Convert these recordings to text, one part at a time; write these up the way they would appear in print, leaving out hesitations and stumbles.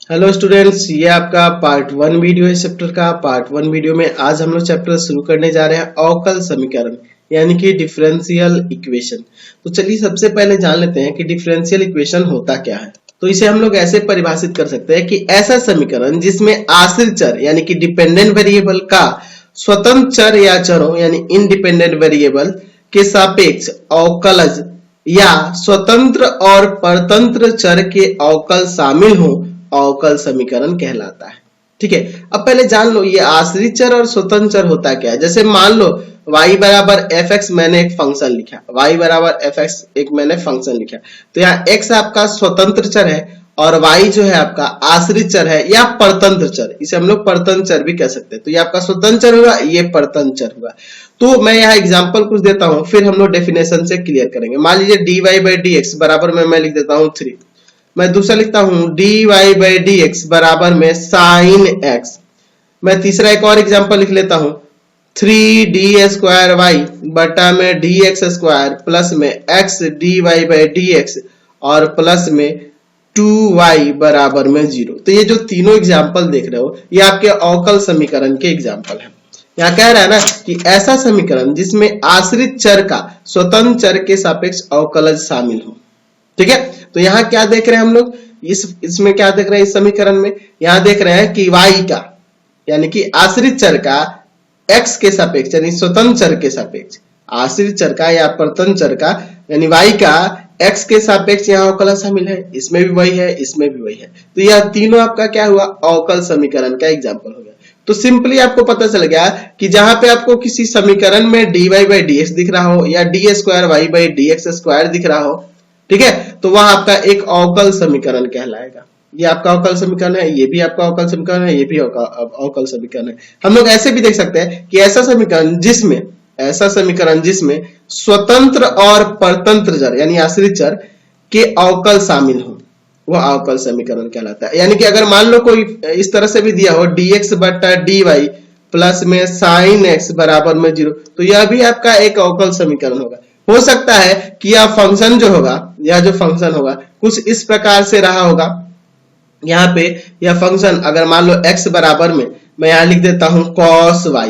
Hello students, ये आपका part 1 video है चैप्टर का। पार्ट 1 वीडियो में आज हम लोग चैप्टर शुरू करने जा रहे हैं अवकल समीकरण यानी कि डिफरेंशियल इक्वेशन। तो चलिए सबसे पहले जान लेते हैं कि डिफरेंशियल इक्वेशन होता क्या है। तो इसे हम लोग ऐसे परिभाषित कर सकते हैं कि ऐसा समीकरण जिसमें आश्रित चर यानी कि डिपेंडेंट वेरिएबल का स्वतंत्र चर या चरों यानी इंडिपेंडेंट वेरिएबल के सापेक्ष अवकलज या स्वतंत्र और परतंत्र चर के अवकल शामिल हो अवकल समीकरण कहलाता है। ठीक है, अब पहले जान लो ये आश्रित चर और स्वतंत्र चर होता क्या है। जैसे मान लो y बराबर fx मैंने एक फंक्शन लिखा, y बराबर fx एक मैंने फंक्शन लिखा, तो यहाँ x आपका स्वतंत्र चर है और y जो है आपका आश्रित चर है या परतंत्र चर, इसे हम लोग परतंत्र चर भी कह सकते हैं। तो ये आपका स्वतंत्र चर हुआ, ये परतंत्र चर हुआ। तो मैं यहाँ एग्जांपल कुछ देता हूँ, फिर हम लोग डेफिनेशन से क्लियर करेंगे। मान लीजिए dy by dx बराबर में मैं लिख देता हूँ 3। मैं दूसरा लिखता हूं dy by dx बराबर में sin x। मैं तीसरा एक और एग्जांपल लिख लेता हूं 3d स्क्वायर y बटा में dx स्क्वायर प्लस में x dy by dx और प्लस में 2y बराबर में 0। तो ये जो तीनों एग्जांपल देख रहे हो ये आपके अवकल समीकरण के एग्जांपल है। यहाँ कह रहा है ना कि ऐसा समीकरण जिसमें आश्रित चर का स्वतंत्र चर के सापेक्ष अवकलज शामिल हो। ठीक है, तो यहाँ क्या देख रहे हैं हम लोग, इसमें क्या देख रहे हैं, इस समीकरण में यहाँ देख रहे हैं कि y का यानी कि आश्रित चर का x के सापेक्ष यानी स्वतंत्र चर के सापेक्ष, आश्रित चर का या परतंत्र चर का यानी y का x के सापेक्ष यहाँ अवकल शामिल है। इसमें भी वही है, इसमें भी वही है। तो यह तीनों आपका क्या हुआ, अवकल समीकरण का एग्जाम्पल हो गया। तो सिंपली आपको पता चल गया कि जहां पे आपको किसी समीकरण में dy by dx दिख रहा हो या d square y by dx square दिख रहा हो, ठीक है, तो वह आपका एक अवकल समीकरण कहलाएगा। ये आपका अवकल समीकरण है, ये भी आपका अवकल समीकरण है, ये भी अवकल समीकरण है। हम लोग ऐसे भी देख सकते हैं कि ऐसा समीकरण जिसमें स्वतंत्र और परतंत्र चर यानी आश्रित चर के अवकल शामिल हो वह अवकल समीकरण कहलाता है। यानी कि अगर मान लो कोई इस तरह से भी दिया हो dx बटा dy प्लस में sin x बराबर में 0, तो यह भी आपका एक अवकल समीकरण होगा। हो सकता है कि यह फंक्शन जो होगा, यह जो फंक्शन होगा कुछ इस प्रकार से रहा होगा। यहाँ पे यह फंक्शन अगर मान लो x बराबर में मैं यहाँ लिख देता हूं cos y,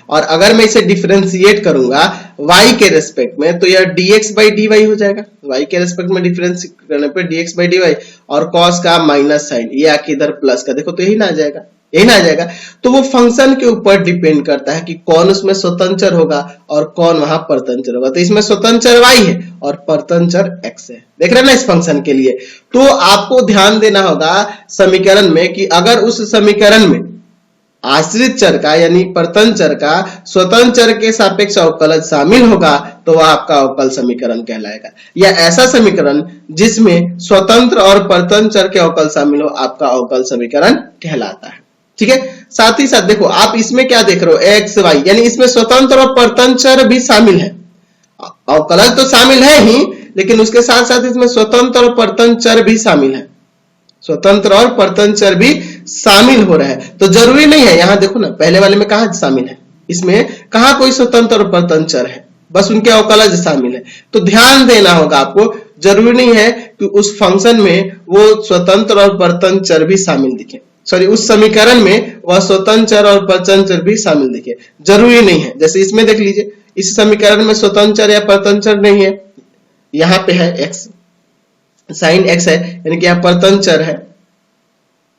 और अगर मैं इसे डिफरेंशिएट करूंगा y के रेस्पेक्ट में तो यह dx by dy हो जाएगा। y के रेस्पेक्ट में डिफरेंशिएट करने पे dx by dy और cos का माइनस साइन ये आके इधर प्लस का, देखो तो यही ना आ जाएगा, यही ना आ जाएगा। तो वो फंक्शन के ऊपर डिपेंड करता है कि कौन उसमें स्वतंत्र चर होगा और कौन वहां परतंत्र चर होगा। तो इसमें स्वतंत्र चर y है और परतंत्र चर x है, देख रहे हैं ना इस फंक्शन के लिए। तो आपको ध्यान देना होगा समीकरण में कि अगर उस समीकरण में आश्रित चर का यानी परतंत्र चर का स्वतंत्र चर के सापेक्ष अवकलज शामिल होगा तो वह आपका अवकल समीकरण कहलाएगा। या ऐसा समीकरण जिसमें स्वतंत्र और परतंत्र चर के अवकल शामिल हो आपका अवकल समीकरण कहलाता है। ठीक है, साथ ही साथ देखो आप इसमें क्या देख रहे हो x y यानी इसमें स्वतंत्र और परतंत्र चर भी शामिल है। अवकलज तो शामिल है ही, लेकिन उसके साथ साथ इसमें स्वतंत्र और परतंत्र चर भी शामिल है, स्वतंत्र और परतंत्र चर भी शामिल हो रहा है। तो जरूरी नहीं है, यहाँ देखो ना पहले वाले में कहा शामिल है, इसमें कहा कोई स्वतंत्र और परतंत्र चर है, बस उनके अवकलज शामिल है। तो ध्यान देना होगा आपको, जरूरी नहीं है कि उस फंक्शन में वो स्वतंत्र और परतंत्र चर भी शामिल दिखे, सॉरी उस समीकरण में वह स्वतंत्र चर और परतंत्र चर भी शामिल दिखे, जरूरी नहीं है। जैसे इसमें देख लीजिए, इस समीकरण में स्वतंत्र चर या परतंत्र चर नहीं है, यहाँ पे है x sin x है यानी कि यहाँ परतंत्र चर है।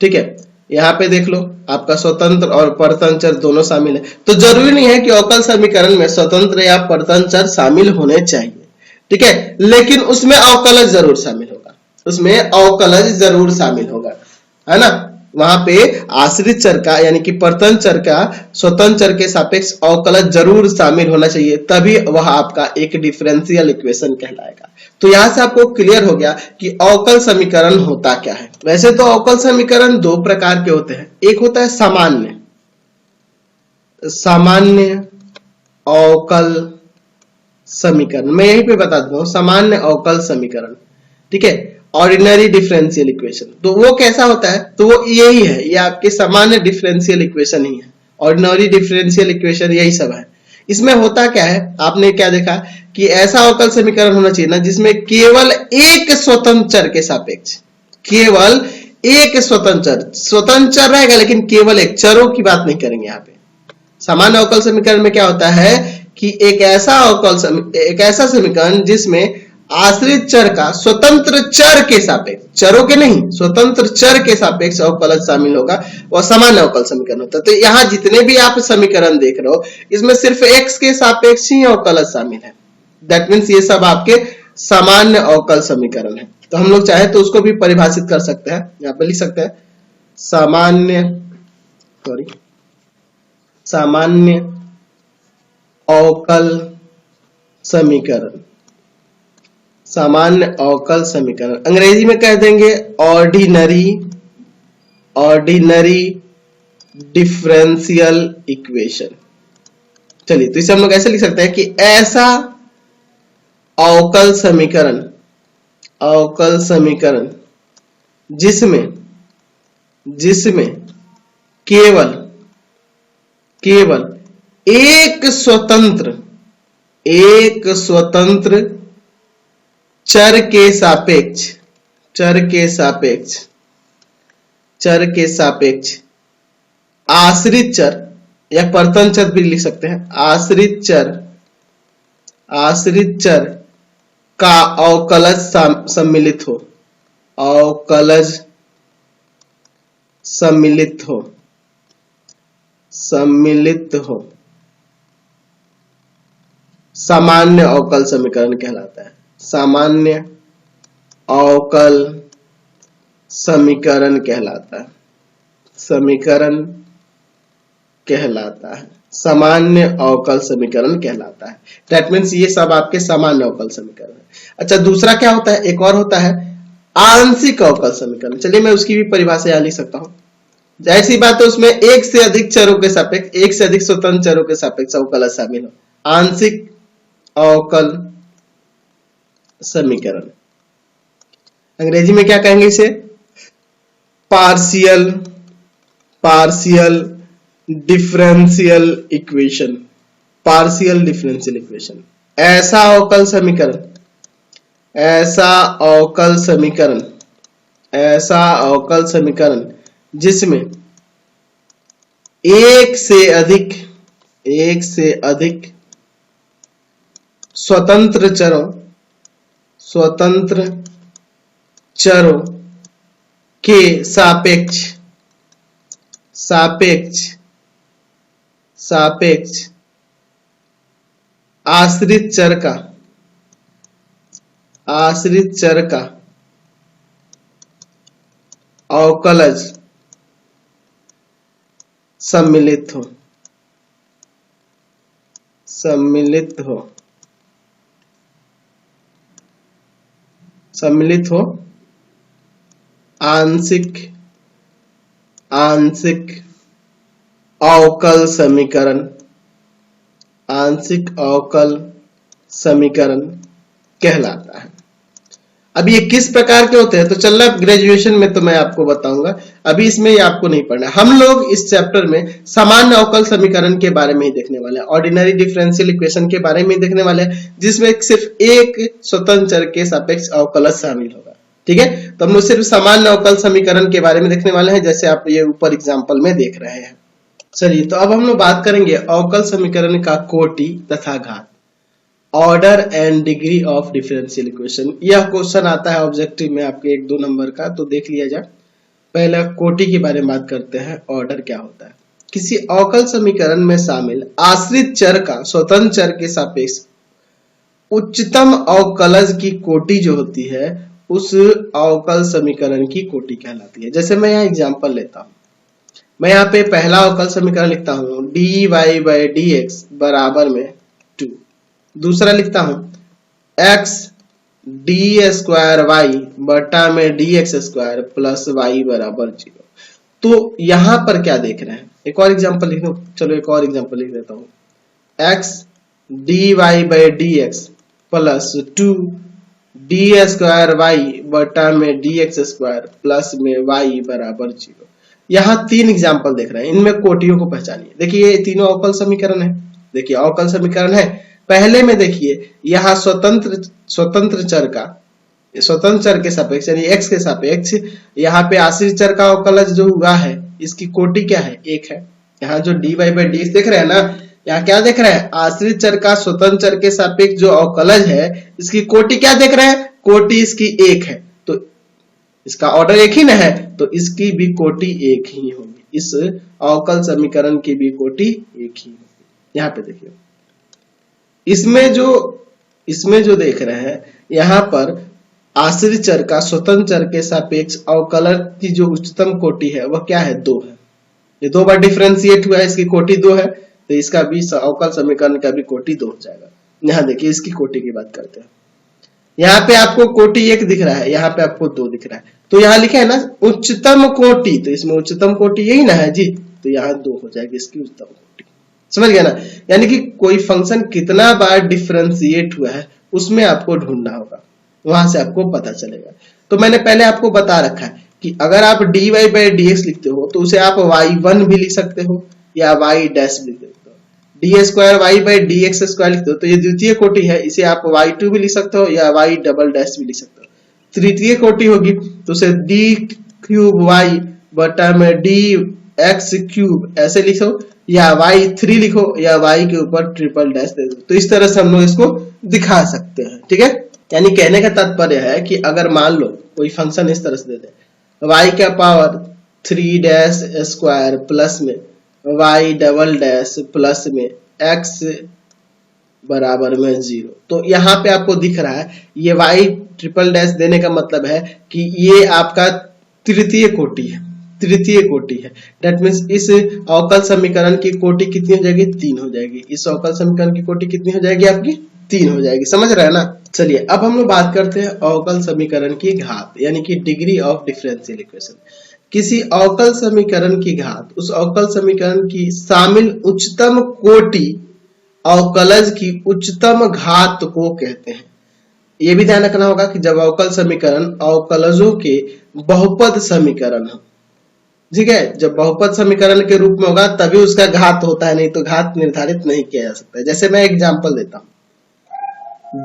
ठीक है, यहाँ पे देख लो आपका स्वतंत्र और परतंत्र चर दोनों शामिल है। तो जरूरी नहीं है कि अवकल समीकरण में स्वतंत्र या परतंत्र चर शामिल होने चाहिए, ठीक है, लेकिन उसमें अवकलज जरूर शामिल होगा, उसमें अवकलज जरूर शामिल होगा, है ना। वहां पे आश्रित चर का यानी कि परतंत्र चर का स्वतंत्र चर के सापेक्ष अवकलज जरूर शामिल होना चाहिए, तभी वह आपका एक डिफरेंशियल इक्वेशन कहलाएगा। तो यहां से आपको क्लियर हो गया कि अवकल समीकरण होता क्या है। वैसे तो अवकल समीकरण दो प्रकार के होते हैं, एक होता है सामान्य अवकल समीकरण, मैं यहीं पे बता दूं सामान्य अवकल समीकरण, ठीक है, ऑर्डिनरी डिफरेंशियल इक्वेशन। तो वो कैसा होता है, तो वो यही है, ये आपके सामान्य डिफरेंशियल इक्वेशन ही है, ऑर्डिनरी डिफरेंशियल इक्वेशन यही सब है। इसमें होता क्या है, आपने क्या देखा कि ऐसा अवकल समीकरण होना चाहिए ना जिसमें केवल एक स्वतंत्र चर के सापेक्ष केवल एक स्वतंत्र चर रहेगा, लेकिन केवल एक, चरों की बात नहीं करेंगे यहाँ पे। सामान्य अवकल समीकरण में क्या होता है कि एक ऐसा समीकरण जिसमें आश्रित चर का स्वतंत्र चर के सापेक्ष, चरों के नहीं, स्वतंत्र चर के सापेक्ष अवकलज शामिल होगा, वह सामान्य अवकल समीकरण होता है। तो यहाँ जितने भी आप समीकरण देख रहे हो, इसमें सिर्फ x के सापेक्ष ही अवकलज शामिल है। दैट मीन्स ये सब आपके सामान्य अवकल समीकरण है। तो हम लोग चाहे तो उसको भी परिभाषित कर सकते हैं, यहाँ पे लिख सकते हैं सामान्य अवकल समीकरण। सामान्य अवकल समीकरण अंग्रेजी में कह देंगे ऑर्डिनरी डिफरेंशियल इक्वेशन। चलिए, तो इसे हम लोग ऐसे लिख सकते हैं कि ऐसा अवकल समीकरण जिसमें केवल एक स्वतंत्र चर के सापेक्ष आश्रित चर या परतन चर भी लिख सकते हैं, आश्रित चर का अवकलज सम्मिलित हो, सामान्य अवकल समीकरण कहलाता है। सामान्य अवकल समीकरण कहलाता है। सामान्य अवकल समीकरण कहलाता है। दैट मीन्स ये सब आपके सामान्य अवकल समीकरण है। अच्छा, दूसरा क्या होता है, एक और होता है आंशिक अवकल समीकरण। चलिए मैं उसकी भी परिभाषा यहां लिख सकता हूं। ऐसी बात है उसमें एक से अधिक चरों के सापेक्ष, एक से अधिक स्वतंत्र चरों के सापेक्ष अवकल शामिल हो। आंशिक अवकल समीकरण अंग्रेजी में क्या कहेंगे इसे? Partial differential equation. ऐसा अवकल समीकरण जिसमें एक से अधिक स्वतंत्र चरों के सापेक्ष आश्रित चर का अवकलज सम्मिलित हो आंशिक अवकल समीकरण कहलाता है। अब ये किस प्रकार के होते हैं तो चलना ग्रेजुएशन में तो मैं आपको बताऊंगा, अभी इसमें ये आपको नहीं पढ़ना। हम लोग इस चैप्टर में सामान्य अवकल समीकरण के बारे में ही देखने वाले हैं, ऑर्डिनरी डिफरेंशियल इक्वेशन के बारे में ही देखने वाले हैं, जिसमें सिर्फ एक स्वतंत्र चर के सापेक्ष अवकलज शामिल होगा। ठीक है, तो हम लोग सिर्फ सामान्य अवकल समीकरण के बारे में देखने वाले हैं, जैसे आप ये ऊपर एग्जाम्पल में देख रहे हैं। चलिए, तो अब हम लोग बात करेंगे अवकल समीकरण का कोटि तथा घात, order and degree of differential equation. यह क्वेश्चन आता है ऑब्जेक्टिव में आपके 1-2 नंबर का, तो देख लिया जाए। पहले कोटि के बारे में बात करते हैं, ऑर्डर क्या होता है। किसी अवकल समीकरण में शामिल आश्रित चर का स्वतंत्र चर के सापेक्ष उच्चतम अवकलज की कोटि जो होती है, उस अवकल समीकरण की कोटि कहलाती है। जैसे मैं यहाँ एग्जाम्पल लेता हूं, मैं यहाँ पे पहला अवकल समीकरण लिखता हूं dy/dx बराबर में 2। दूसरा लिखता हूं x d² बटा में dx² प्लस y बराबर 0। तो यहां पर क्या देख रहे हैं, एक और एग्जांपल लिख दो। चलो एक और एग्जांपल लिख देता हूं, x dy/dx प्लस 2 d² बटा में dx² प्लस में y बराबर 0। यहाँ 3 एग्जाम्पल देख रहे हैं, इनमें कोटियों को पहचानिए। देखिए ये तीनों अवकल समीकरण है। देखिए अवकल समीकरण है, पहले में देखिए यहाँ स्वतंत्र चर का स्वतंत्र चर के सापेक्ष यानी x के सापेक्ष यहाँ पे आश्रित चर का अवकलज जो हुआ है इसकी कोटि क्या है, 1 है। यहाँ जो dy by dx देख रहे हैं ना, यहाँ क्या देख रहे हैं, आश्रित चर का स्वतंत्र चर के सापेक्ष जो अवकलज है इसकी कोटि क्या देख रहे हैं, कोटि इसकी 1 है। तो इसका ऑर्डर एक ही ना है, तो इसकी भी कोटि 1 ही होगी, इस अवकल समीकरण की भी कोटि 1 ही होगी। यहाँ पे देखिए इसमें जो देख रहे हैं यहाँ पर आश्रित चर का स्वतंत्र चर के सापेक्ष अवकलन की जो उच्चतम कोटि है वह क्या है, 2 है। ये 2 बार डिफरेंशिएट हुआ है, इसकी कोटि 2 है, तो इसका भी अवकल समीकरण का भी कोटि 2 हो जाएगा। यहाँ देखिए इसकी कोटि की बात करते हैं। यहाँ पे आपको कोटि 1 दिख रहा है, यहाँ पे आपको 2 दिख रहा है, तो यहाँ लिखा है ना उच्चतम कोटि, तो इसमें उच्चतम कोटि यही ना है जी, तो यहाँ 2 हो जाएगी इसकी उच्चतम कोटि। समझ गया ना, यानी कि कोई फंक्शन कितना बार डिफरेंशिएट हुआ है उसमें आपको ढूंढना होगा, वहां से आपको पता चलेगा। तो मैंने पहले आपको बता रखा है कि अगर आप dy by dx लिखते हो तो उसे आप y1 भी लिख सकते हो या y डैश भी लिख सकते हो। D square y by dx square लिखते हो तो ये द्वितीय कोटि है, इसे आप y2 भी लिख सकते हो या y डबल डैश भी लिख सकते हो। तृतीय कोटि होगी तो उसे d क्यूब y बटा में dx क्यूब ऐसे लिखो या y3 लिखो या y के ऊपर ट्रिपल डैश दे दो। तो इस तरह से हम लोग इसको दिखा सकते हैं, ठीक है। यानी कहने का तात्पर्य है कि अगर मान लो कोई फंक्शन इस तरह से दे दे y का पावर 3 डैश स्क्वायर प्लस में y डबल डैश प्लस में x बराबर में 0, तो यहाँ पे आपको दिख रहा है ये y ट्रिपल डैश देने का मतलब है कि ये आपका तृतीय कोटि है, तृतीय कोटि है। दैट मीन्स इस अवकल समीकरण की कोटि कितनी हो जाएगी, 3 हो जाएगी। इस अवकल समीकरण की कोटि कितनी हो जाएगी आपकी, 3 हो जाएगी। समझ रहे हैं ना। चलिए अब हम लोग बात करते हैं अवकल समीकरण की घात यानी कि डिग्री ऑफ डिफरेंशियल इक्वेशन। किसी अवकल समीकरण की घात उस अवकल समीकरण की शामिल उच्चतम कोटि अवकलज की उच्चतम घात को कहते हैं। यह भी ध्यान रखना होगा कि जब अवकल समीकरण अवकलजों के बहुपद समीकरण हो, ठीक है, जब बहुपद समीकरण के रूप में होगा तभी उसका घात होता है, नहीं तो घात निर्धारित नहीं किया जा सकता है। जैसे मैं एग्जांपल देता हूं,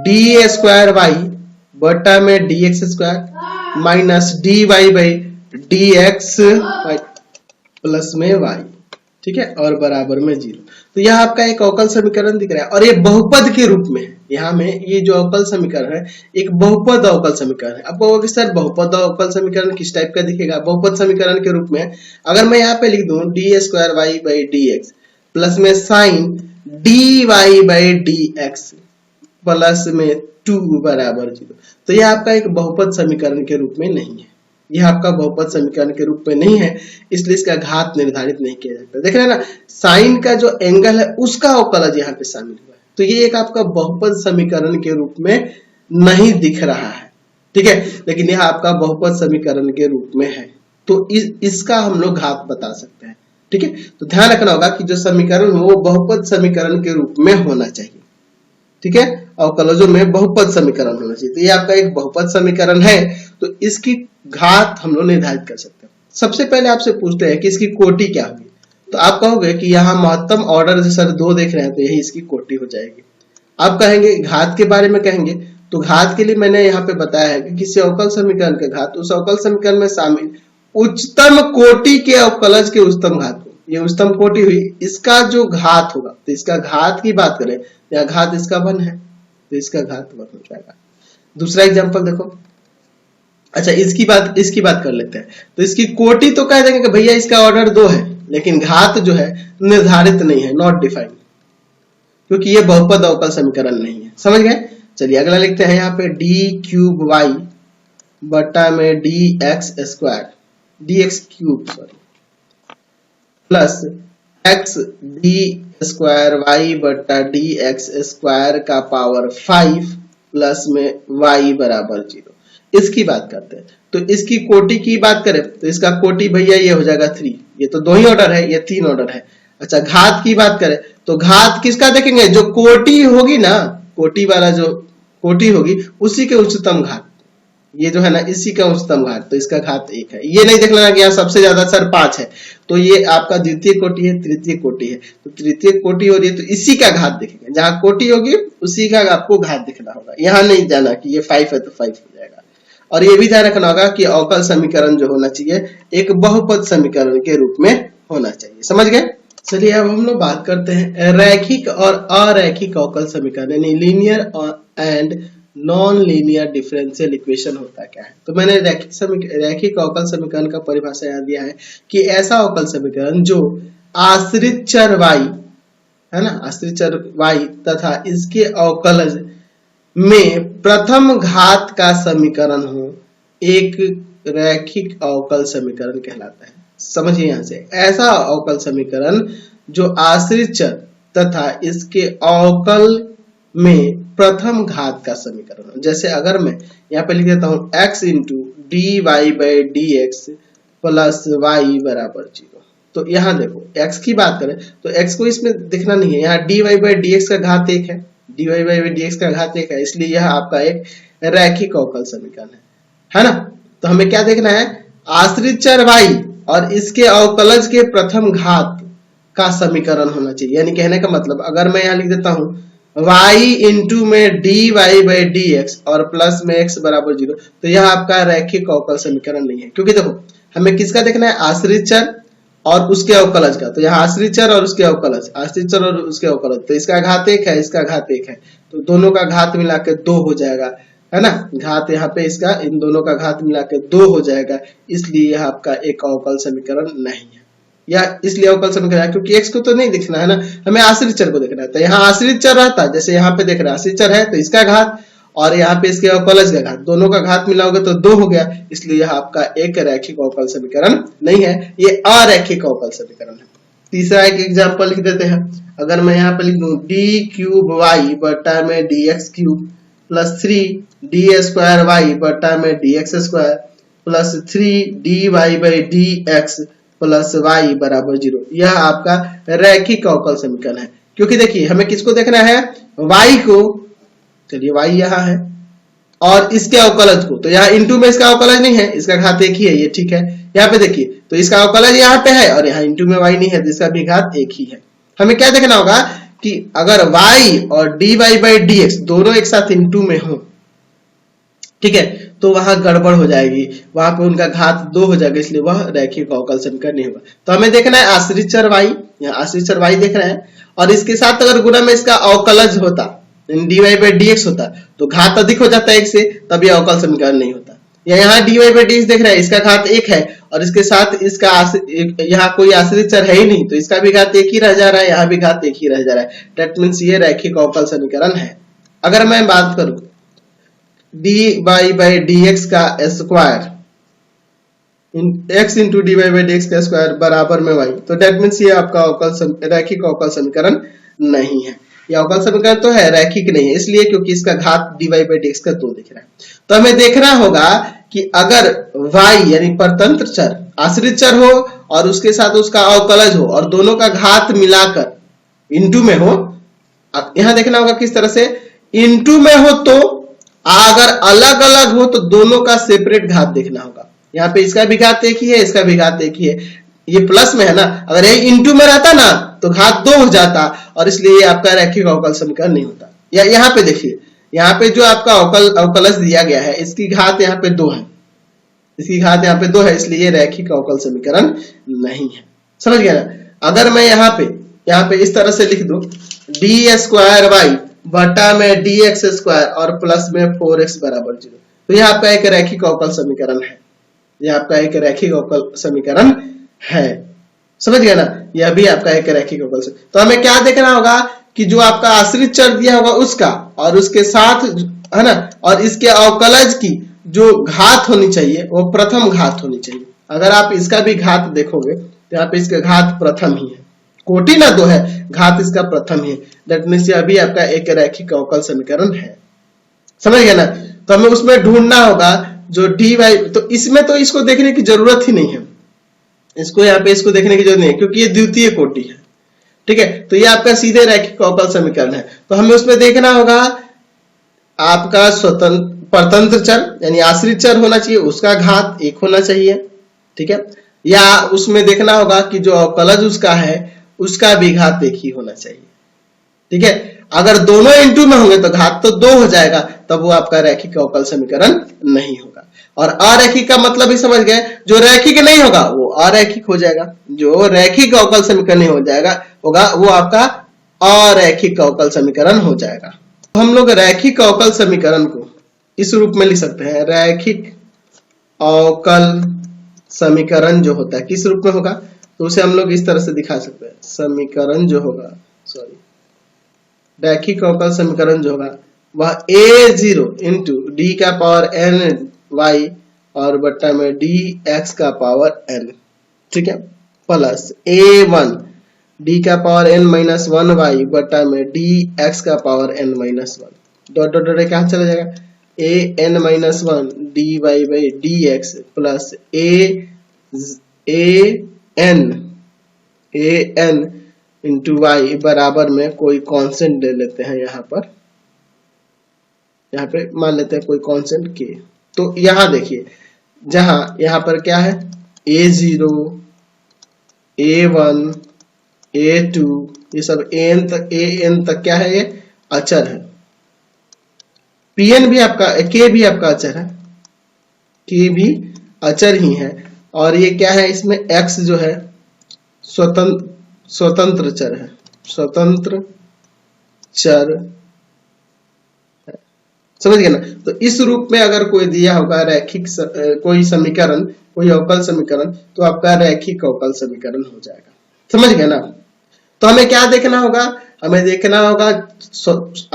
डी स्क्वायर वाई बटा में d x square minus d y by d x plus में वाई, ठीक है, और बराबर में 0। तो यह आपका एक अवकल समीकरण दिख रहा है और ये बहुपद के रूप में है। यहाँ में ये जो अवकल समीकरण है एक बहुपद अवकल समीकरण है। आपको होगा कि सर बहुपद अवकल समीकरण किस टाइप का दिखेगा, बहुपद समीकरण के रूप में अगर मैं यहाँ पे लिख दूं d square y by d x plus में sine d y by d x plus में 2 बराबर 0, तो यह आपका एक बहुपद समीकरण के रूप में नहीं है, यह आपका बहुपद समीकरण के रूप में नहीं है, इसलिए इसका घात निर्धारित नहीं किया जाता। देख रहे हैं ना, साइन का जो एंगल है उसका अवकलज यहाँ पे शामिल हुआ है, तो ये एक आपका बहुपद समीकरण के रूप में नहीं दिख रहा है, ठीक है, लेकिन यह आपका बहुपद समीकरण के रूप में है, तो इसका हम लोग घात बता सकते हैं, ठीक है। तो ध्यान रखना होगा कि जो समीकरण हो वो बहुपद समीकरण के रूप में होना चाहिए, ठीक है, अवकलजों में बहुपद समीकरण होना चाहिए। तो ये आपका एक बहुपद समीकरण है, तो इसकी घात हम लोग निर्धारित कर सकते हैं। सबसे पहले आपसे पूछते हैं कि इसकी कोटि क्या होगी, तो आप कहोगे कि यहाँ महत्तम ऑर्डर से सर 2 देख रहे हैं तो यही इसकी कोटि हो जाएगी। आप कहेंगे घात के बारे में कहेंगे, तो घात के लिए मैंने यहाँ पे बताया है कि किसी अवकल समीकरण का घात उस अवकल समीकरण में शामिल उच्चतम कोटि के अवकलज के उच्चतम घात को, ये उच्चतम कोटि हुई, इसका जो घात होगा, तो इसका घात की बात करें, या घात इसका 1 है तो इसका घात 1 हो जाएगा। दूसरा एग्जांपल देखो, अच्छा इसकी बात कर लेते हैं। तो इसकी कोटि तो कह देंगे कि भैया इसका ऑर्डर 2 है, लेकिन घात जो है निर्धारित नहीं है, नॉट डिफाइंड, क्योंकि ये बहुपद अवकल समीकरण नहीं है। समझ गए। चलिए अगला लिखते हैं यहाँ पे डी क्यूब वाई बटा में d x square d x cube plus x d square y बटा डी एक्स स्क्वायर का पावर 5 प्लस में वाई बराबर 0। इसकी बात करते हैं, तो इसकी कोटि की बात करें तो इसका कोटि भैया ये हो जाएगा 3, ये तो 2 ही ऑर्डर है, ये 3 ऑर्डर है। अच्छा घात की बात करें तो घात किसका देखेंगे, जो कोटि होगी ना, कोटि वाला जो कोटि होगी उसी के उच्चतम घात, ये जो है ना इसी का उच्चतम घात, तो इसका घात 1 है। ये नहीं देख लेना कि यहाँ सबसे ज्यादा सर 5 है, तो ये आपका द्वितीय कोटि है, तृतीय कोटि है, तो तृतीय कोटि हो रही है तो इसी का घात देखेंगे, जहां कोटि होगी उसी का आपको घात दिखना होगा, यहाँ नहीं जाना कि ये 5 है तो 5 हो जाएगा। और ये भी ध्यान रखना होगा कि अवकल समीकरण जो होना चाहिए एक बहुपद समीकरण के रूप में होना चाहिए। समझ गए? चलिए अब हम लोग बात करते हैं रैखिक और अरैखिक अवकल समीकरण, यानी linear and non linear differential equation होता क्या है। तो मैंने रैखिक अवकल समीकरण का परिभाषा यहाँ दिया है कि ऐसा अवकल समीकरण जो आश्रित चर y है ना, आश्रित चर y तथा इसके अवकलज में प्रथम घात का समीकरण हो, एक रैखिक अवकल समीकरण कहलाता है। समझिए यहाँ से, ऐसा अवकल समीकरण जो आश्रित चर तथा इसके अवकल में प्रथम घात का समीकरण हो। जैसे अगर मैं यहाँ पे लिख देता हूँ x into d y by d x plus y बराबर 0, तो यहाँ देखो x की बात करें तो x को इसमें दिखना नहीं है, यहाँ d y by d x का घात 1 है, d y by d x का घात 1 है, इसलिए यह आपका एक रैखिक अवकल समीकरण है ना। तो हमें क्या देखना है, आश्रित चर y और इसके अवकलज के प्रथम घात का समीकरण होना चाहिए। यानी कहने का मतलब अगर मैं यहाँ लिख देता हूँ y इंटू में d y by d x और प्लस में x बराबर 0, तो यह आपका रैखिक अवकल समीकरण नहीं है, क्योंकि देखो हमें किसका देखना है, आश्रित चर और उसके अवकलज का। तो यहाँ आश्रित चर और उसके अवकलज, आश्रित चर और उसके अवकलज, तो इसका घात 1 है, इसका घात 1 है, तो दोनों का घात मिला के 2 हो जाएगा, है ना। घात यहाँ पे इसका, इन दोनों का घात मिला के 2 हो जाएगा, इसलिए यह आपका एक अवकल समीकरण नहीं है। या इसलिए अवकल समीकरण है क्योंकि x को तो नहीं दिखना है ना, हमें आश्रित चर को देखना है। तो यहाँ आश्रित चर रहता है, जैसे यहाँ पे देख रहे हैं आश्रित चर है तो इसका घात और यहाँ पे इसके अवकलज का घात, दोनों का घात मिलाओगे तो 2 हो गया, इसलिए यह आपका एक रैखिक अवकल समीकरण नहीं है, ये अरैखिक अवकल समीकरण है। तीसरा एक एग्जाम्पल लिख देते हैं, अगर मैं यहाँ पे लिख दूं डी क्यूब वाई बटा में d x cube plus 3 d square y बटा में d x square plus 3 d y by d x plus y बराबर 0, यह आपका रैखिक अवकल समीकरण है। क्योंकि देखिए हमें किसको देखना है, y को, चलिए y यहाँ है और इसके अवकलज को, तो यहाँ इंटू में इसका अवकलज नहीं है, इसका घात 1 ही है, ये ठीक है। यहाँ पे देखिए तो इसका अवकलज यहाँ पे है और यहाँ इंटू में y नहीं है, तो इसका भी घात 1 ही है। हमें क्या देखना होगा कि अगर y और dy बाई dx दोनों एक साथ इंटू में हो, ठीक है, तो वहां गड़बड़ हो जाएगी, वहां पे उनका घात 2 हो जाएगा, इसलिए वह रैखिक अवकल समीकरण नहीं होगा। तो हमें देखना है आश्रित चर y, यहाँ आश्रित चर y देख रहे हैं और इसके साथ अगर गुणा में इसका अवकलज होता, dy बाई dx होता, तो घात अधिक हो जाता है 1 से, तब यह अवकल समीकरण नहीं होता। या यहाँ dy बाई dx देख रहे हैं, इसका घात 1 है और इसके साथ इसका यहाँ कोई आश्रित चर है ही नहीं, तो इसका भी घात 1 ही रह जा रहा है, यहाँ भी घात 1 ही रह जा रहा है। दैट मीन्स ये रैखिक अवकल समीकरण है। अगर मैं बात करूं dy बाई dx का square, x into d y by dx का स्क्वायर बराबर में y, तो दैट मीन्स ये आपका रैखिक अवकल समीकरण नहीं है। ये अवकल समीकरण तो है, रैखिक नहीं है, इसलिए क्योंकि इसका घात dy बाई dx का 2 दिख रहा है। तो हमें देखना होगा कि अगर y यानी परतंत्र चर आश्रित चर हो और उसके साथ उसका अवकलज हो और दोनों का घात मिलाकर इंटू में हो, यहां देखना होगा किस तरह से, इंटू में हो तो अगर अलग अलग हो तो दोनों का सेपरेट घात देखना होगा। यहाँ पे इसका भी घात 1 ही है, इसका भी घात 1 ही है, ये प्लस में है ना, अगर ये इंटू में रहता ना तो घात 2 हो जाता और इसलिए ये आपका रैखिक अवकल समीकरण नहीं होता। या यहाँ पे देखिए, यहाँ पे जो आपका अवकलज दिया गया है इसकी घात यहाँ पे 2 है, इसकी घात यहाँ पे 2 है, इसलिए ये रैखिक अवकल समीकरण नहीं है। समझ गया ना। अगर मैं यहाँ पे इस तरह से लिख दूं डी स्क्वायर वाई बटा में डी एक्स स्क्वायर और प्लस में 4x बराबर 0, तो यह आपका एक रैखिक अवकल समीकरण है, यह आपका एक रैखिक अवकल समीकरण है। समझ गया ना, यह भी आपका एक रैखिक अवकल समीकरण। तो हमें क्या देखना होगा कि जो आपका आश्रित चर दिया होगा उसका और उसके साथ, है ना, और इसके अवकलज की जो घात होनी चाहिए वो प्रथम घात होनी चाहिए। अगर आप इसका भी घात देखोगे तो यहाँ पे इसका घात प्रथम ही है, कोटि ना 2 है, घात इसका प्रथम ही है। दैट मीन्स यह भी आपका एक रैखिक अवकल समीकरण है। समझ गया ना। तो हमें उसमें ढूंढना होगा जो dy, तो इसमें तो इसको देखने की जरूरत ही नहीं है, इसको यहाँ पे इसको देखने की जरूरत नहीं है क्योंकि ये द्वितीय कोटि है, ठीक है। तो ये आपका सीधे रैखिक अवकल समीकरण है। तो हमें उसमें देखना होगा आपका स्वतंत्र परतंत्र चर यानी आश्रित चर होना चाहिए, उसका घात 1 होना चाहिए, ठीक है। या उसमें देखना होगा कि जो अवकलज उसका है उसका भी घात 1 ही होना चाहिए, ठीक है। अगर दोनों इंटू में होंगे तो घात तो 2 हो जाएगा, तब वो आपका रैखिक अवकल समीकरण नहीं होगा। और अरैखिक का मतलब ही समझ गए, जो रैखिक नहीं होगा वो अरैखिक हो जाएगा, जो रैखिक अवकल समीकरण नहीं हो जाएगा होगा वो आपका अरैखिक अवकल समीकरण हो जाएगा। तो हम लोग रैखिक अवकल समीकरण को इस रूप में लिख सकते हैं, रैखिक अवकल समीकरण जो होता है किस रूप में होगा, तो उसे हम लोग इस तरह से दिखा सकते हैं, समीकरण जो होगा रैखिक अवकल समीकरण जो होगा वह a0 इंटू डी का पावर n y और बट्टा में dx का पावर n, ठीक है, प्लस a1 डी का पावर n माइनस 1y बट्टा में dx का power n minus 1 dot dot dot क्या चला जाएगा, a n minus 1 dy by dx plus a n into y बराबर में कोई कांस्टेंट ले लेते हैं, यहाँ पे मान लेते हैं कोई कांस्टेंट के। तो यहाँ देखिए जहां यहाँ पर क्या है, a0 a1 a2 ये सब an तक क्या है, ये अचर है। pn भी आपका k भी आपका अचर है, k भी अचर ही है, और ये क्या है, इसमें x जो है स्वतंत्र चर है, स्वतंत्र चर है, समझ गए ना। तो इस रूप में अगर कोई दिया होगा रैखिक कोई समीकरण, कोई अवकल समीकरण, तो आपका रैखिक अवकल समीकरण हो जाएगा, समझ गए ना। तो हमें क्या देखना होगा, हमें देखना होगा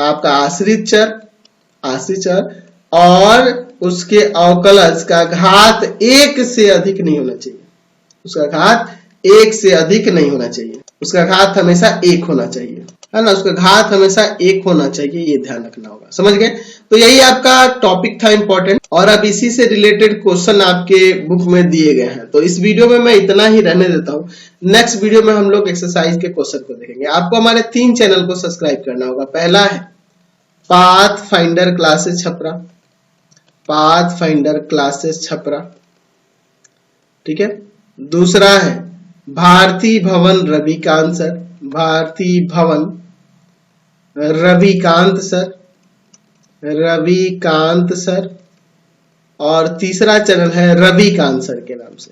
आपका आश्रित चर और उसके अवकलज का घात 1 से अधिक नहीं होना चाहिए, उसका घात 1 से अधिक नहीं होना चाहिए, उसका घात हमेशा 1 होना चाहिए, है ना, उसका घात हमेशा 1 होना चाहिए, ये ध्यान रखना होगा, समझ गए। तो यही आपका टॉपिक था इंपॉर्टेंट, और अब इसी से रिलेटेड क्वेश्चन आपके बुक में दिए गए हैं। तो इस वीडियो में मैं इतना ही रहने देता हूँ, नेक्स्ट वीडियो में हम लोग एक्सरसाइज के क्वेश्चन को देखेंगे। आपको हमारे 3 चैनल को सब्सक्राइब करना होगा। पहला है path finder classes Chhapra, path finder classes Chhapra, ठीक है। दूसरा है भारती भवन रविकांत सर, भारती भवन रविकांत सर, रविकांत सर, और तीसरा चैनल है रविकांत सर के नाम से,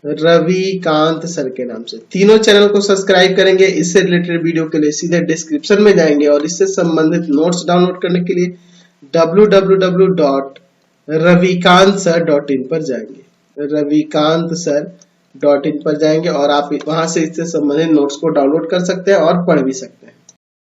रविकांत सर के नाम से। तीनों चैनल को सब्सक्राइब करेंगे। इससे रिलेटेड वीडियो के लिए सीधे डिस्क्रिप्शन में जाएंगे और इससे संबंधित नोट्स डाउनलोड करने के लिए www.ravikantsir.in पर जाएंगे, ravikantsir.in पर जाएंगे और आप वहां से इससे संबंधित नोट्स को डाउनलोड कर सकते हैं और पढ़ भी सकते हैं।